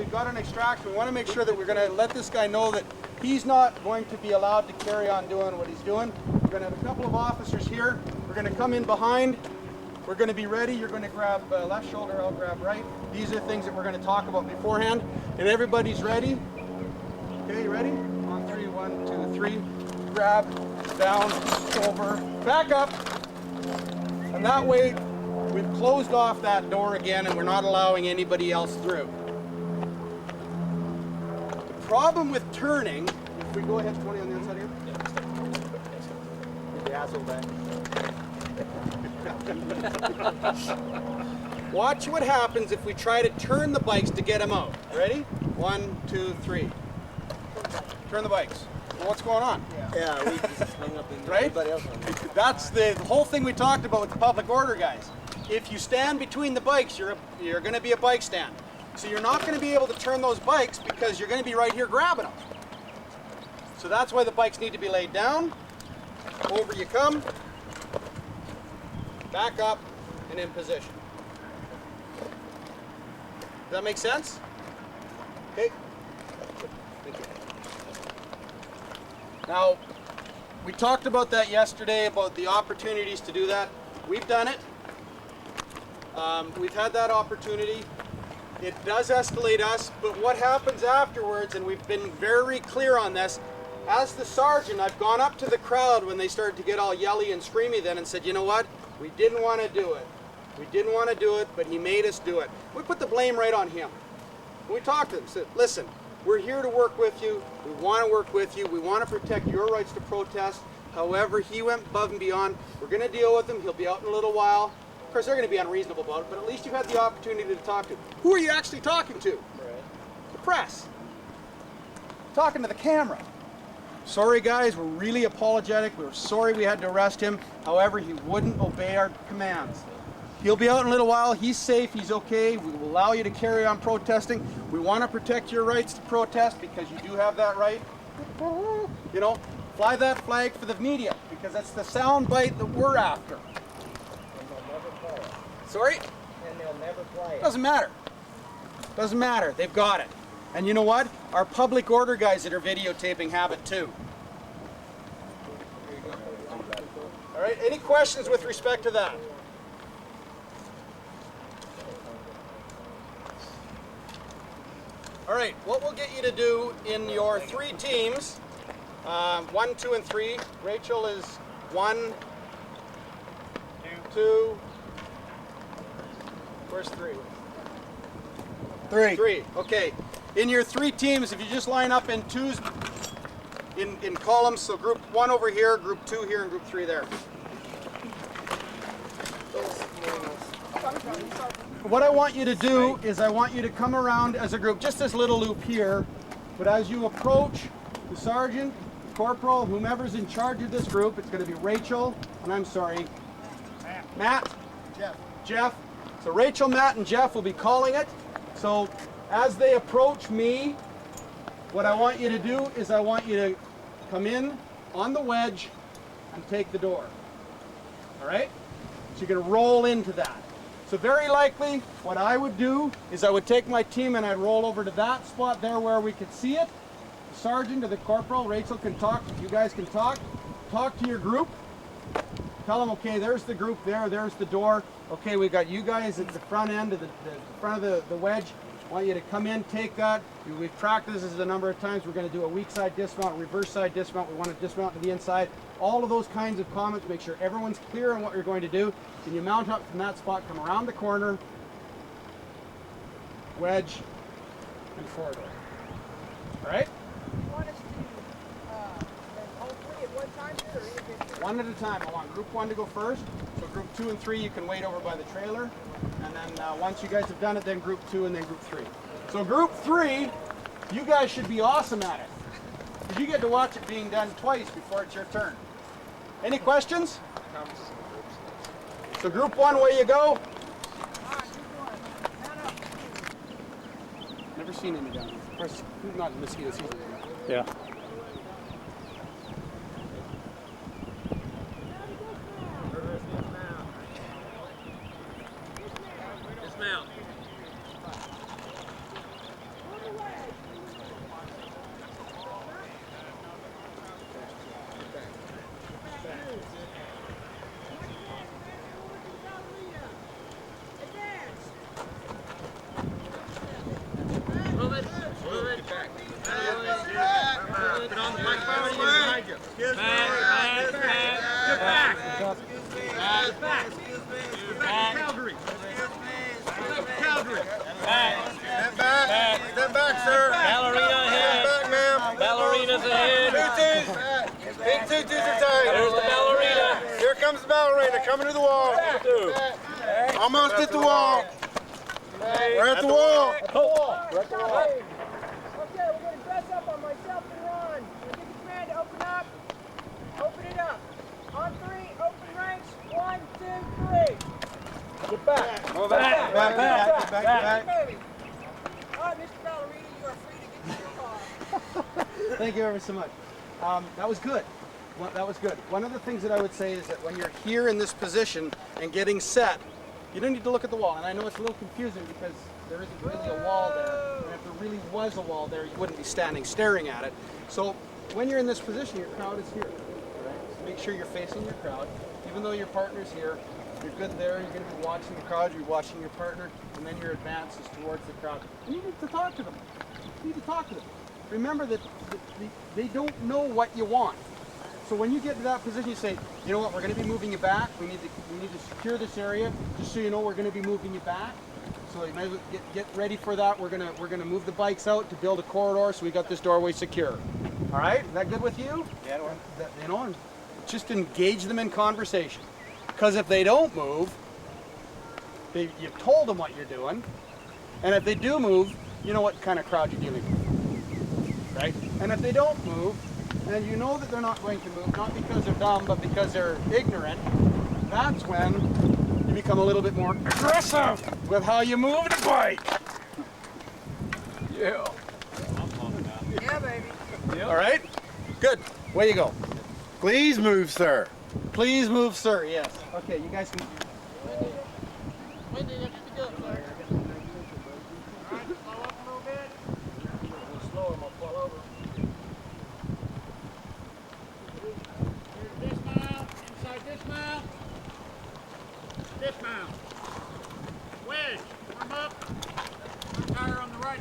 we've got an extraction. We want to make sure that we're going to let this guy know that he's not going to be allowed to carry on doing what he's doing. We're going to have a couple of officers here. We're going to come in behind. We're going to be ready. You're going to grab left shoulder, I'll grab right. These are things that we're going to talk about beforehand. And everybody's ready. Okay, you ready? On three, 1, 2, 3. Grab, down, over, back up. And that way, we've closed off that door again and we're not allowing anybody else through. The problem with turning, if we go ahead 20 on the inside here. Get the asshole back. Watch what happens if we try to turn the bikes to get them out. Ready? 1, 2, 3. Turn the bikes. Well, what's going on? Yeah, we just hung up in right? everybody else. That's the whole thing we talked about with the public order guys. If you stand between the bikes, you're going to be a bike stand. So you're not going to be able to turn those bikes because you're going to be right here grabbing them. So that's why the bikes need to be laid down. Over you come. Back up and in position. Does that make sense? Okay. Thank you. Now, we talked about that yesterday, about the opportunities to do that. We've done it. We've had that opportunity. It does escalate us, but what happens afterwards, and we've been very clear on this, as the sergeant, I've gone up to the crowd when they started to get all yelly and screamy then and said, you know what? We didn't want to do it. We didn't want to do it, but he made us do it. We put the blame right on him. We talked to him, said, listen, we're here to work with you. We want to work with you. We want to protect your rights to protest. However, he went above and beyond. We're going to deal with him. He'll be out in a little while. Of course, they're going to be unreasonable about it, but at least you've had the opportunity to talk to. Who are you actually talking to? Right. The press. Talking to the camera. Sorry, guys, we're really apologetic. We're sorry we had to arrest him. However, he wouldn't obey our commands. He'll be out in a little while. He's safe. He's okay. We will allow you to carry on protesting. We want to protect your rights to protest because you do have that right. You know, fly that flag for the media because that's the sound bite that we're after. And they'll never play it. Sorry? And they'll never play it. Doesn't matter. Doesn't matter. They've got it. And you know what? Our public order guys that are videotaping have it too. All right. Any questions with respect to that? All right. What we'll get you to do in your 3 teams, 1, 2, and 3. Rachel is 1, 2. Where's 3? 3. Okay. In your 3 teams, if you just line up in twos, in columns, so group 1 over here, group 2 here, and group 3 there. What I want you to do is I want you to come around as a group, just this little loop here, but as you approach the sergeant, corporal, whomever's in charge of this group, it's going to be Rachel, and I'm sorry, Matt? Jeff. So Rachel, Matt, and Jeff will be calling it. So as they approach me, what I want you to do is I want you to come in on the wedge and take the door. All right? So you're going to roll into that. So very likely what I would do is I would take my team and I'd roll over to that spot there where we could see it. The sergeant or the corporal, Rachel can talk, you guys can talk. Talk to your group. Tell them, okay, there's the group there, there's the door. Okay, we got you guys at the front end of the front of the wedge. I want you to come in, take that. We've practiced this a number of times. We're going to do a weak side dismount, reverse side dismount. We want to dismount to the inside. All of those kinds of comments, make sure everyone's clear on what you're going to do. Then you mount up from that spot, come around the corner, wedge, and forward. All right? You want us to all 3 at one time, or individually? One at a time. I want group 1 to go first. So group 2 and 3, you can wait over by the trailer. And then once you guys have done it, then group 2 and then group 3. So group 3, you guys should be awesome at it. Because you get to watch it being done twice before it's your turn. Any questions? So group 1, away you go. Never seen any down here. Of course, not in mosquito season. Yeah. Dismount. Step back, sir. Ballerina ahead. Step back, ma'am. Ballerina's ahead. Tutus. Big tutus are tight. There's the ballerina. Here comes the ballerina coming to the wall. Almost at the wall. We're at the wall. Okay, we're gonna dress up on myself and Ron. We'll give the command to open up. Open it up. On three, open ranks. 1, 2, 3. Get back. Move back. Back. Baby. All right, Mr. Ballerina, you are free to get to your car. Thank you ever so much. That was good. Well, that was good. One of the things that I would say is that when you're here in this position and getting set, you don't need to look at the wall. And I know it's a little confusing because there isn't really a wall there. And if there really was a wall there, you wouldn't be standing staring at it. So when you're in this position, your crowd is here. Right? So make sure you're facing your crowd. Even though your partner's here, you're good there. You're going to be watching the crowd. You're watching your partner. And then your advance is towards the crowd. And you need to talk to them. You need to talk to them. Remember that they don't know what you want. So when you get to that position, you say, you know what, we're going to be moving you back. We need to secure this area. Just so you know, we're going to be moving you back. So you might as well get ready for that. We're gonna move the bikes out to build a corridor, so we got this doorway secure. All right, is that good with you? Yeah, You know, and just engage them in conversation. Because if they don't move, you've told them what you're doing, and if they do move, you know what kind of crowd you're dealing with, right? And if they don't move, and you know that they're not going to move, not because they're dumb, but because they're ignorant, that's when you become a little bit more aggressive with how you move the bike. Yeah. Yeah, baby. All right? Good. Way you go. Please move, sir. Please move, sir. Yes. Okay, you guys can. Dismount. Wedge. Warm up. Tire on the right.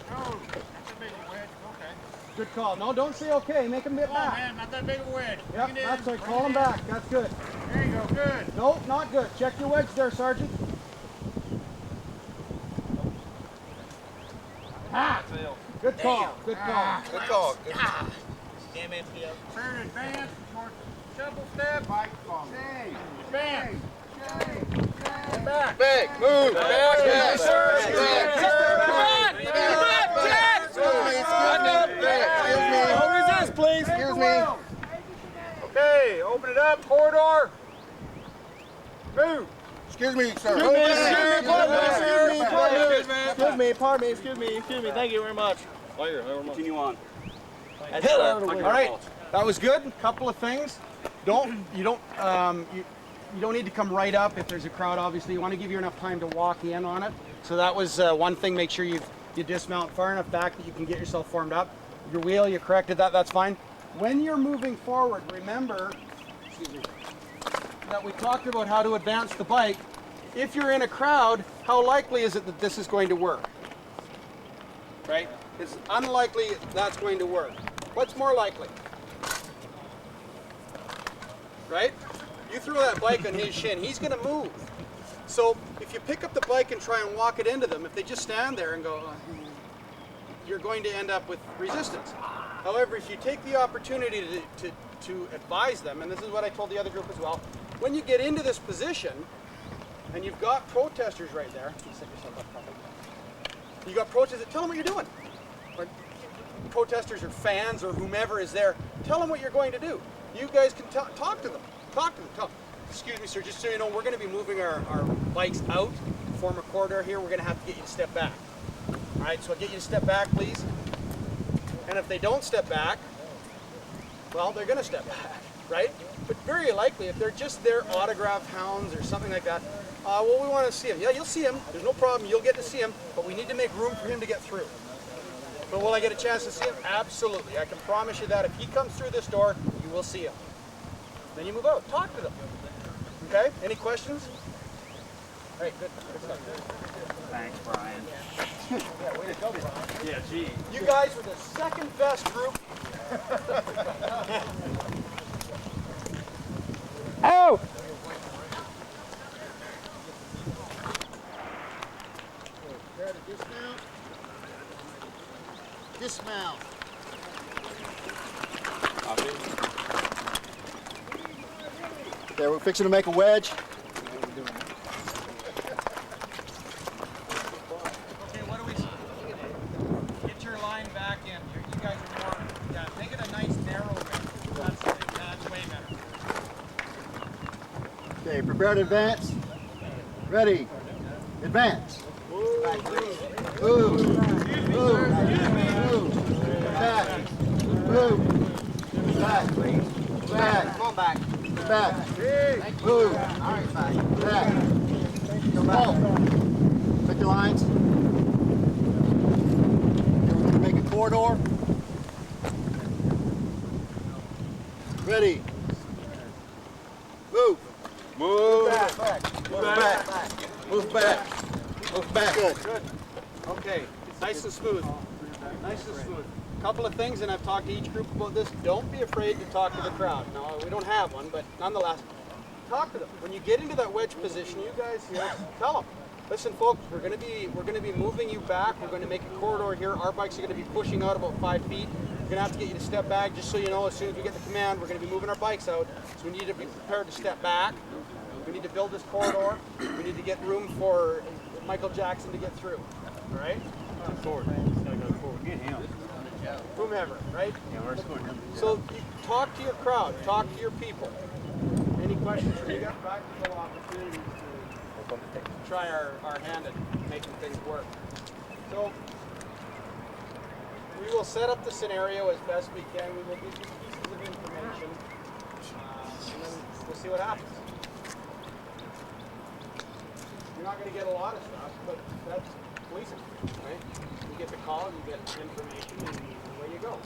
No. That's a big wedge. Okay. Good call. No, don't say okay. Make them get Come on, back. man. Not that big a wedge. Yep, Bring it in. that's right. Bring Call it them in. back. That's good. There you go. Good. Nope, not good. Check your wedge there, Sergeant. Ah! Good call. Good call. Good call. Good. Damn FPO. Turn advance. Towards shovel step. Advance. Back. Move. Back. Yes, sir. Resist, please. Excuse me. Okay. Open it up. Corridor. Move. Excuse me, sir. Excuse me. Thank you very much. Continue on. All right, that was good. Couple of things. You don't need to come right up if there's a crowd. Obviously, you want to give you enough time to walk in on it. So that was one thing. Make sure you dismount far enough back that you can get yourself formed up. Your wheel, you corrected that. That's fine. When you're moving forward, remember, that we talked about how to advance the bike. If you're in a crowd, how likely is it that this is going to work? Right? It's unlikely that's going to work. What's more likely? Right? You throw that bike on his shin, he's going to move. So if you pick up the bike and try and walk it into them, if they just stand there and go, you're going to end up with resistance. However, if you take the opportunity to advise them, and this is what I told the other group as well, when you get into this position, and you've got protesters right there, set yourself up properly. You got protesters, tell them what you're doing. Or protesters or fans or whomever is there, tell them what you're going to do. You guys can talk to them. Talk to them. Tell them, excuse me, sir, just so you know, we're going to be moving our bikes out, form a corridor here. We're going to have to get you to step back. All right, so I'll get you to step back, please. And if they don't step back, well, they're going to step back, right? But very likely, if they're just their autograph hounds or something like that, well, we want to see him. Yeah, you'll see him. There's no problem. You'll get to see him, but we need to make room for him to get through. But will I get a chance to see him? Absolutely. I can promise you that if he comes through this door, you will see him. Then you move out. Talk to them. Okay? Any questions? Thanks, Brian. Yeah, way to go, Brian. Yeah, gee. You guys were the second best group. Oh! Prepare to dismount. Dismount. There, we're fixing to make a wedge. Okay, what do we see? Get your line back in. You guys are more, yeah, make it a nice narrow rim. That's way better. Okay, prepare to advance. Ready. Advance. Move. Move. Move. Back. Move. Back. Back. Come on back. Back. Move. All right, back. Back. Go back. Pick your lines. We're going to make a corridor. Ready. Move. Move back. Move back. Move back. Move back. Good. Okay, nice and smooth. Nice and smooth. Couple of things, and I've talked to each group about this. Don't be afraid to talk to the crowd. No, we don't have one, but nonetheless, talk to them. When you get into that wedge position, you guys here, tell them. Listen, folks, we're going to be moving you back. We're going to make a corridor here. Our bikes are going to be pushing out about 5 feet. We're going to have to get you to step back, just so you know. As soon as we get the command, we're going to be moving our bikes out. So we need to be prepared to step back. We need to build this corridor. We need to get room for Michael Jackson to get through. All right? Forward. Gotta go forward. Get him. Whomever, right? Yeah, we're scoring him. So you talk to your crowd, talk to your people. Any questions? We got practical opportunities to try our hand at making things work. So we will set up the scenario as best we can. We will give you pieces of information, and then we'll see what happens. You're not going to get a lot of stuff, but that's policing, right? You get the call, you get information, and away you go.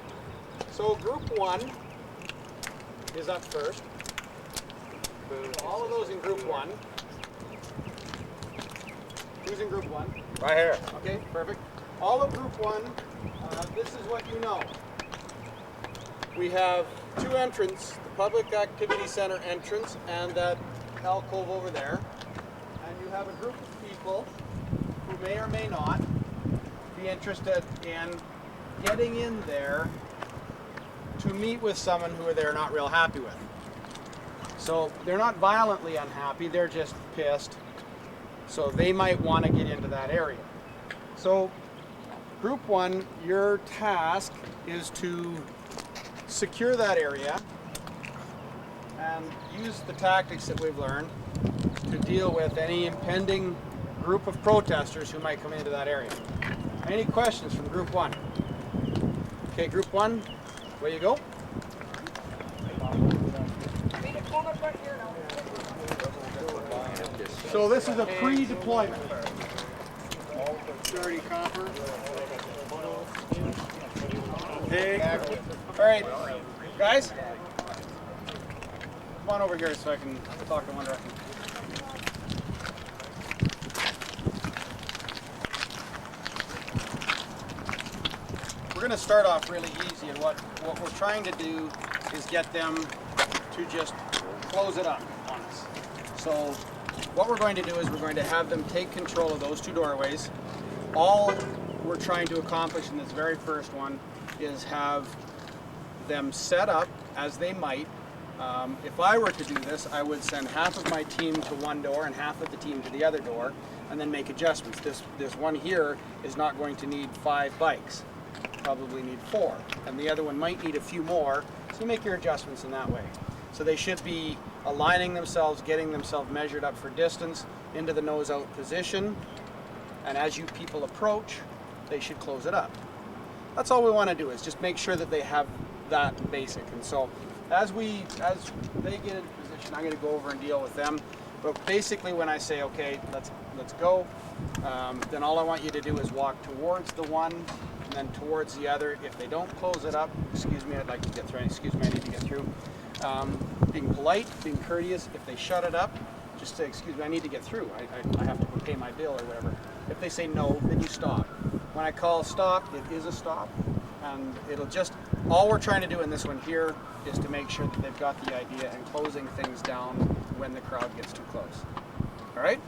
So group 1 is up first. All of those in group 1. Who's in group 1? Right here. Okay, perfect. All of group 1, this is what you know. We have 2 entrances, the Public Activity Center entrance and that alcove over there. And you have a group of people who may or may not be interested in getting in there to meet with someone who they're not real happy with. So they're not violently unhappy, they're just pissed. So they might want to get into that area. So group 1, your task is to secure that area and use the tactics that we've learned to deal with any impending group of protesters who might come into that area. Any questions from group 1? Okay, group 1, where you go? So this is a pre-deployment. Dirty copper. Pig. All right, guys, come on over here so I can talk in one direction. We're going to start off really easy, and what we're trying to do is get them to just close it up on us. So what we're going to do is we're going to have them take control of those 2 doorways. All we're trying to accomplish in this very first one is have them set up as they might. If I were to do this, I would send half of my team to one door and half of the team to the other door, and then make adjustments. This one here is not going to need 5 bikes. Probably need 4, and the other one might need a few more, so you make your adjustments in that way. So they should be aligning themselves, getting themselves measured up for distance into the nose out position, and as you people approach, they should close it up. That's all we want to do, is just make sure that they have that basic. And so as they get into position, I'm going to go over and deal with them. But basically when I say, okay, let's go, then all I want you to do is walk towards the one and then towards the other. If they don't close it up, excuse me, I'd like to get through. Excuse me, I need to get through. Being polite, being courteous. If they shut it up, just say, excuse me, I need to get through. I have to pay my bill or whatever. If they say no, then you stop. When I call stop, it is a stop. And it'll just, all we're trying to do in this one here is to make sure that they've got the idea and closing things down when the crowd gets too close. All right?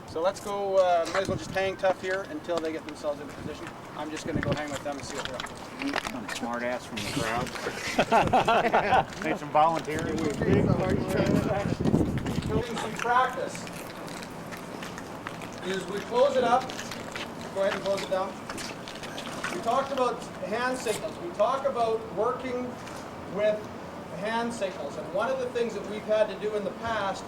So let's go, might as well just hang tough here until they get themselves into position. I'm just going to go hang with them and see what they're up to. Some smart ass from the crowd. Need some volunteers. Doing some practice is we close it up. Go ahead and close it down. We talked about hand signals. We talk about working with hand signals. And one of the things that we've had to do in the past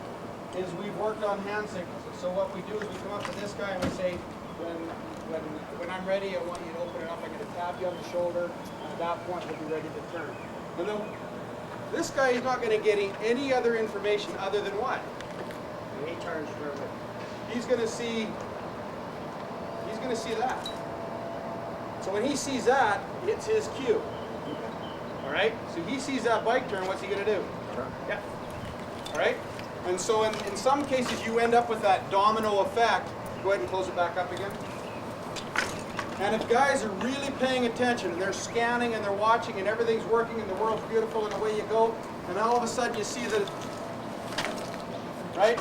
is we've worked on hand signals. And so what we do is we come up to this guy and we say, when I'm ready, I want you to open it up. I'm going to tap you on the shoulder. And at that point, we'll be ready to turn. And then this guy is not going to get any other information other than what? When he turns for it. He's going to see that. So when he sees that, it's his cue. All right? So he sees that bike turn, what's he going to do? Yeah. All right? And so in some cases, you end up with that domino effect. Go ahead and close it back up again. And if guys are really paying attention and they're scanning and they're watching and everything's working and the world's beautiful and away you go, and then all of a sudden you see that, right?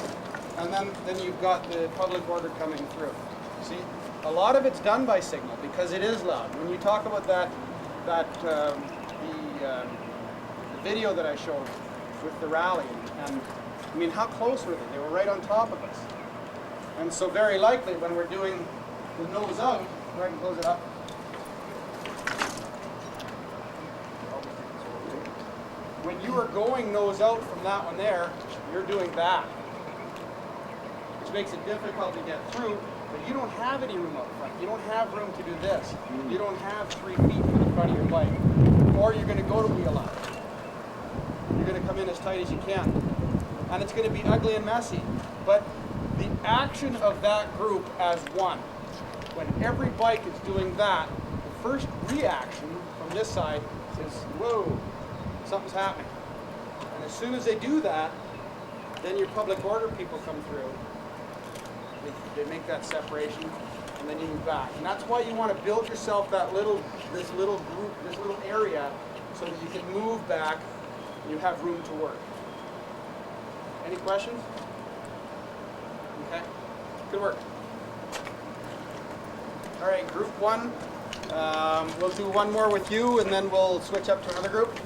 And then you've got the public order coming through. See, a lot of it's done by signal because it is loud. When you talk about the video that I showed with the rally, and I mean, how close were they? They were right on top of us. And so very likely when we're doing the nose out, go ahead and close it up. When you are going nose out from that one there, you're doing that, which makes it difficult to get through, but you don't have any room up front. You don't have room to do this. You don't have 3 feet for the front of your bike. Or you're going to go to wheel out. You're going to come in as tight as you can. And it's going to be ugly and messy. But the action of that group as one, when every bike is doing that, the first reaction from this side is, whoa, something's happening. And as soon as they do that, then your public order people come through. They make that separation, and then you move back. And that's why you want to build yourself this little group, this little area, so that you can move back and you have room to work. Any questions? Okay, good work. All right, group one. We'll do one more with you, and then we'll switch up to another group.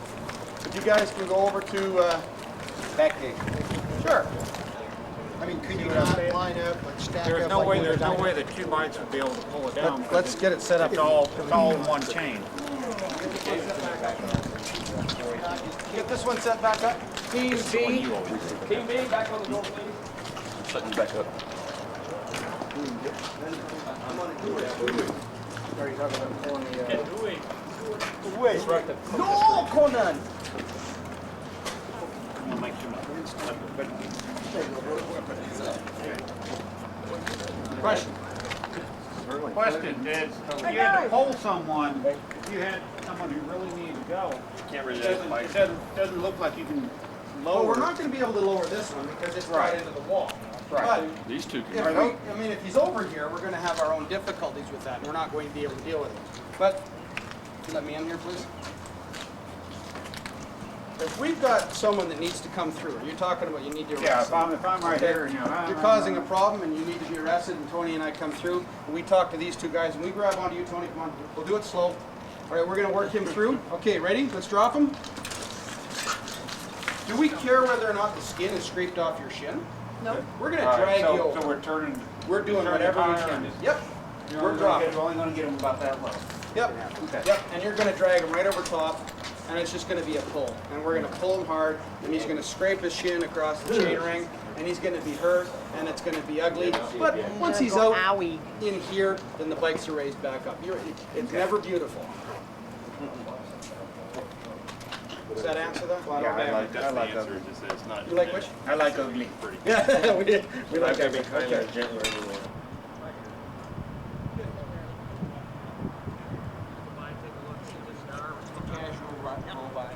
If you guys can go over to Becky. sure. I mean, could you not line up and stack There's up no like way. we were There's no talking? way the 2 bikes would be able to pull it down. Let's get it set up. It's all in one chain. Get this one set back up. Team B. Team B, back on the goal, please. Setting back up. Sorry, you're talking about pulling the... Wait. No, Conan! We'll make sure. Question. Question is, if you had to pull someone, if you had someone who really needed to go, Can't really it doesn't look like you can Well, lower. we're not going to be able to lower this one because it's right into the wall. Right. But These two if can. we, if he's over here, we're going to have our own difficulties with that, and we're not going to be able to deal with it. But, let me in here, please. If we've got someone that needs to come through, you're talking about you need to arrest Yeah, them. if I'm right Okay. here, You're causing a problem and you need to be arrested, and Tony and I come through, and we talk to these two guys, and we grab onto you, Tony, come on. We'll do it slow. All right, we're going to work him through. Okay, ready? Let's drop him. Do we care whether or not the skin is scraped off your shin? No. We're going to drag you over. So we're turning. We're doing turning whatever we tire can. and Yep. We're We're dropping. only going to get them about that low. Yep. Okay. Yep. And you're going to drag him right over top, and it's just going to be a pull. And we're going to pull him hard, and he's going to scrape his shin across the chain ring, and he's going to be hurt, and it's going to be ugly. But once he's out in here, then the bikes are raised back up. It's never beautiful. Does that answer that? Yeah, I like That's the answer. It's not. You like which? I like ugly. Yeah, we like that. Okay. Casual roll by.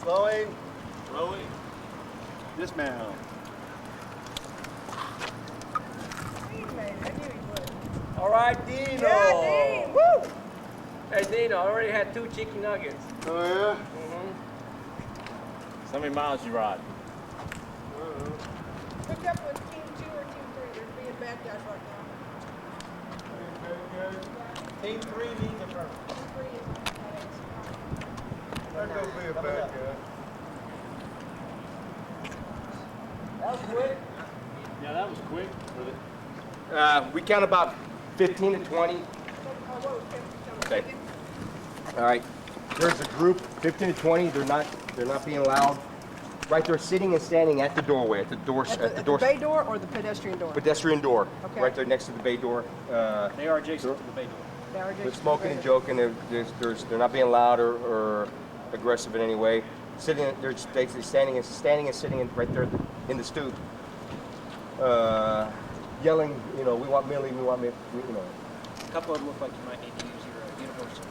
Slowing. Slowing. Dismount. Dean made it. I knew he would. All right, Dino. Yeah, Dean. Woo! Hey, Dino, I already had 2 chicken nuggets. Oh yeah. So many miles you ride? Hook up with team 2 or team 3. They're being bad guys right now. Team 3 needs a first. Team 3 is on the heads. That don't be a bad guy. That was quick. Yeah, that was quick. We count about 15 to 20. Okay. All right. There's a group, 15 to 20. They're not being loud. Right, they're sitting and standing at the doorway, at the door, At the bay door or the pedestrian door? pedestrian door, Okay. right there next to the bay door. They are adjacent to the bay door. They are They're just- smoking and joking. They're not being loud or aggressive in any way. Sitting, they're standing and sitting right there in the stoop, yelling. You know, we want Millie. We want Millie. You know. A couple of them look like you might need to use your universal.